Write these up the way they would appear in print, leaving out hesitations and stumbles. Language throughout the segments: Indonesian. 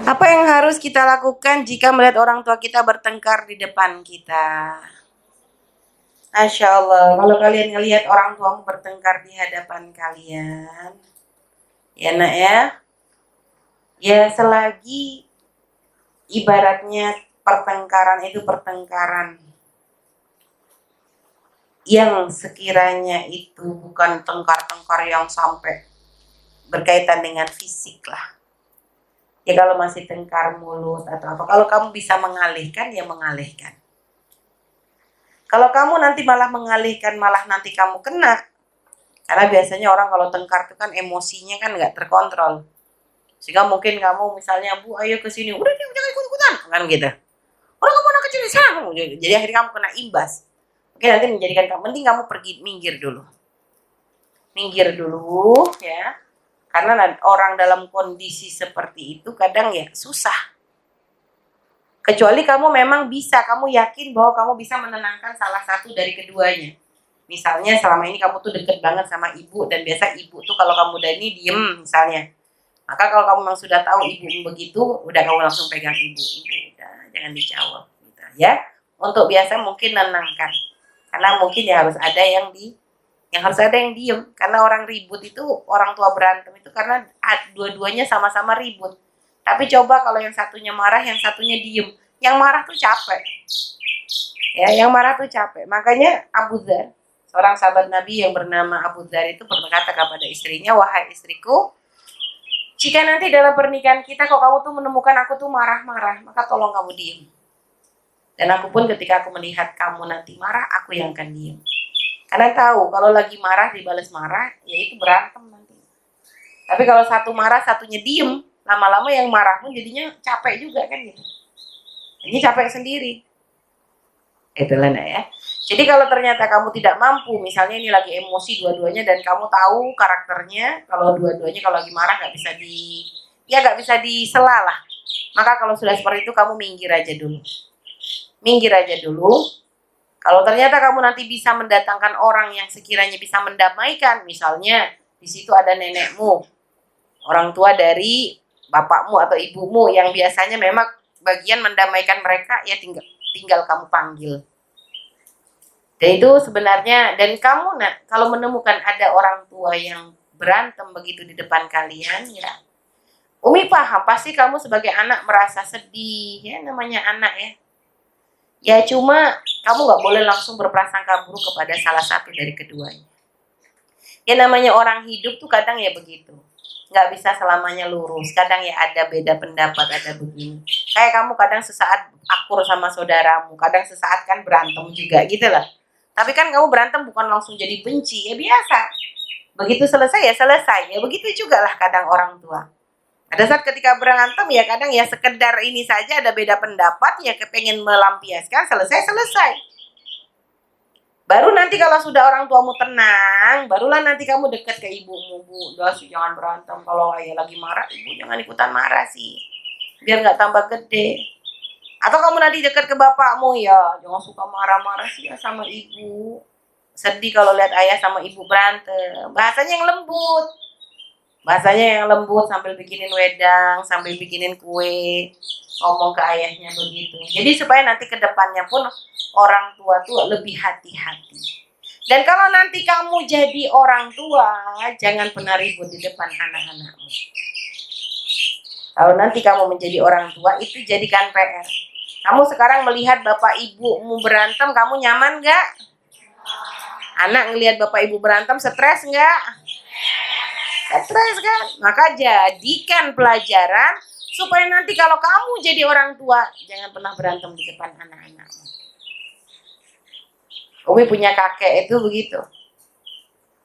Apa yang harus kita lakukan jika melihat orang tua kita bertengkar di depan kita? Masya Allah, kalau kalian ngelihat orang tuamu bertengkar di hadapan kalian, ya nak ya selagi ibaratnya pertengkaran itu pertengkaran yang sekiranya itu bukan tengkar-tengkar yang sampai berkaitan dengan fisik lah. Ya kalau masih tengkar mulut atau apa, kalau kamu bisa mengalihkan, ya mengalihkan. Kalau kamu nanti malah mengalihkan, malah nanti kamu kena. Karena biasanya orang kalau tengkar itu kan emosinya kan nggak terkontrol. Sehingga mungkin kamu misalnya, Bu ayo ke sini, udah jangan ikut-ikutan, kan gitu. Orang kamu anak kecil di sana, jadi akhirnya kamu kena imbas. Oke, nanti menjadikan kamu, penting kamu pergi minggir dulu. Minggir dulu ya. Karena orang dalam kondisi seperti itu kadang ya susah. Kecuali kamu memang bisa, kamu yakin bahwa kamu bisa menenangkan salah satu dari keduanya. Misalnya selama ini kamu tuh deket banget sama ibu, dan biasa ibu tuh kalau kamu udah ini diem misalnya. Maka kalau kamu memang sudah tahu ibu begitu, udah kamu langsung pegang ibu udah jangan dijawab gitu ya. Untuk biasa mungkin menenangkan. Karena mungkin ya harus ada yang diem. Karena orang ribut itu, orang tua berantem itu karena dua-duanya sama-sama ribut. Tapi coba kalau yang satunya marah, yang satunya diem. Yang marah tuh capek. Ya, yang marah tuh capek. Makanya Abu Dzar, seorang sahabat Nabi yang bernama Abu Dzar itu berkata kepada istrinya, wahai istriku, jika nanti dalam pernikahan kita kok kamu tuh menemukan aku tuh marah-marah, maka tolong kamu diem. Dan aku pun ketika aku melihat kamu nanti marah, aku yang akan diem. Karena tahu kalau lagi marah dibalas marah, ya itu berantem nanti. Tapi kalau satu marah, satunya diem, lama-lama yang marah pun jadinya capek juga kan gitu. Ini capek sendiri. Itulah ya. Jadi kalau ternyata kamu tidak mampu, misalnya ini lagi emosi dua-duanya dan kamu tahu karakternya, kalau dua-duanya kalau lagi marah nggak bisa disela lah. Maka kalau sudah seperti itu kamu minggir aja dulu. Minggir aja dulu. Kalau ternyata kamu nanti bisa mendatangkan orang yang sekiranya bisa mendamaikan, misalnya di situ ada nenekmu, orang tua dari bapakmu atau ibumu yang biasanya memang bagian mendamaikan mereka, ya tinggal kamu panggil. Dan itu sebenarnya, dan kamu kalau menemukan ada orang tua yang berantem begitu di depan kalian, ya Umi paham, pasti kamu sebagai anak merasa sedih, ya namanya anak ya. Ya cuma kamu nggak boleh langsung berprasangka buruk kepada salah satu dari keduanya. Ya namanya orang hidup tuh kadang ya begitu. Nggak bisa selamanya lurus. Kadang ya ada beda pendapat, ada begini. Kayak kamu kadang sesaat akur sama saudaramu, kadang sesaat kan berantem juga gitu lah. Tapi kan kamu berantem bukan langsung jadi benci, ya biasa. Begitu selesai ya selesai. Ya begitu juga lah kadang orang tua. Ada saat ketika berantem ya kadang ya sekedar ini saja ada beda pendapat, ya kepengen melampiaskan, selesai. Baru nanti kalau sudah orang tuamu tenang, barulah nanti kamu dekat ke ibumu, Bu, udah sih jangan berantem, kalau ayah lagi marah, ibu jangan ikutan marah sih, biar nggak tambah gede. Atau kamu nanti dekat ke bapakmu, ya jangan suka marah-marah sih ya sama ibu. Sedih kalau lihat ayah sama ibu berantem. Bahasanya yang lembut. Bahasanya yang lembut sambil bikinin wedang, sambil bikinin kue, ngomong ke ayahnya begitu. Jadi supaya nanti ke depannya pun orang tua tuh lebih hati-hati. Dan kalau nanti kamu jadi orang tua, jangan pernah ribut di depan anak-anakmu. Kalau nanti kamu menjadi orang tua, itu jadikan PR. Kamu sekarang melihat bapak ibumu berantem, kamu nyaman gak? Anak ngelihat bapak ibu berantem, stres gak? Stres kan? Maka jadikan pelajaran supaya nanti kalau kamu jadi orang tua, jangan pernah berantem di depan anak-anakmu. Umi punya kakek itu begitu.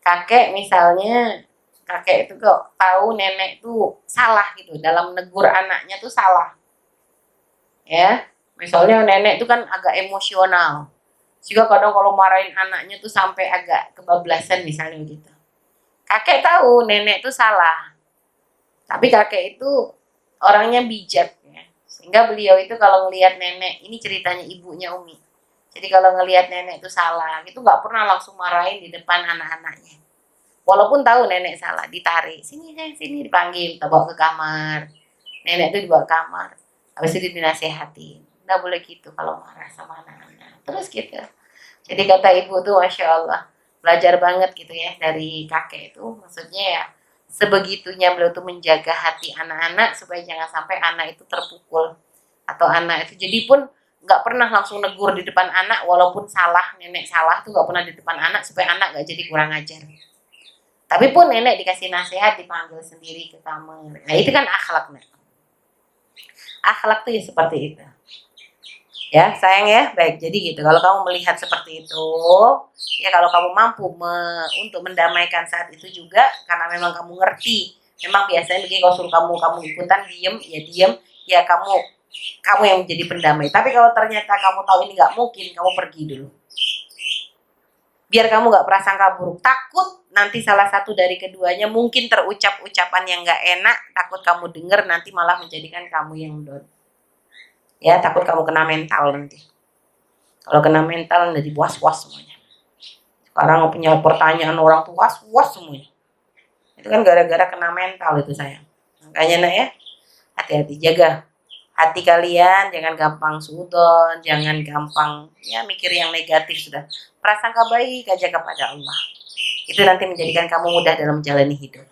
Kakek misalnya, kakek itu kok tahu nenek tuh salah gitu, dalam negur anaknya tuh salah. Ya, misalnya nenek itu kan agak emosional. Juga kadang kalau marahin anaknya tuh sampai agak kebablasan misalnya begitu. Kakek tahu nenek itu salah. Tapi kakek itu orangnya bijak ya. Sehingga beliau itu kalau ngelihat nenek, ini ceritanya ibunya Umi. Jadi kalau ngelihat nenek itu salah, itu nggak pernah langsung marahin di depan anak-anaknya. Walaupun tahu nenek salah, ditarik. Sini dipanggil, kita bawa ke kamar. Nenek tuh dibawa kamar, habis itu dinasehatin, nggak boleh gitu kalau marah sama anak-anak, terus gitu. Jadi kata ibu tuh Masya Allah, belajar banget gitu ya dari kakek itu, maksudnya ya sebegitunya beliau tuh menjaga hati anak-anak supaya jangan sampai anak itu terpukul atau anak itu jadi pun nggak pernah langsung negur di depan anak walaupun salah, nenek salah tuh nggak pernah di depan anak supaya anak nggak jadi kurang ajar. Tapi pun nenek dikasih nasihat dipanggil sendiri ke kamar. Nah itu kan akhlak, nek. Akhlak tuh ya seperti itu. Ya sayang ya, baik. Jadi gitu. Kalau kamu melihat seperti itu, ya kalau kamu mampu untuk mendamaikan saat itu juga, karena memang kamu ngerti. Memang biasanya begini kalau suruh kamu ikutan diem, ya kamu yang menjadi pendamai. Tapi kalau ternyata kamu tahu ini nggak mungkin, kamu pergi dulu. Biar kamu nggak prasangka buruk. Takut nanti salah satu dari keduanya mungkin terucap ucapan yang nggak enak, takut kamu dengar nanti malah menjadikan kamu yang down. Ya takut kamu kena mental nanti. Kalau kena mental jadi was-was semuanya. Sekarang punya pertanyaan orang tuh was-was semuanya. Itu kan gara-gara kena mental itu sayang. Makanya nak ya, hati-hati jaga hati kalian, jangan gampang sudon, jangan gampang ya mikir yang negatif sudah. Prasangka baik aja kepada Allah. Itu nanti menjadikan kamu mudah dalam menjalani hidup.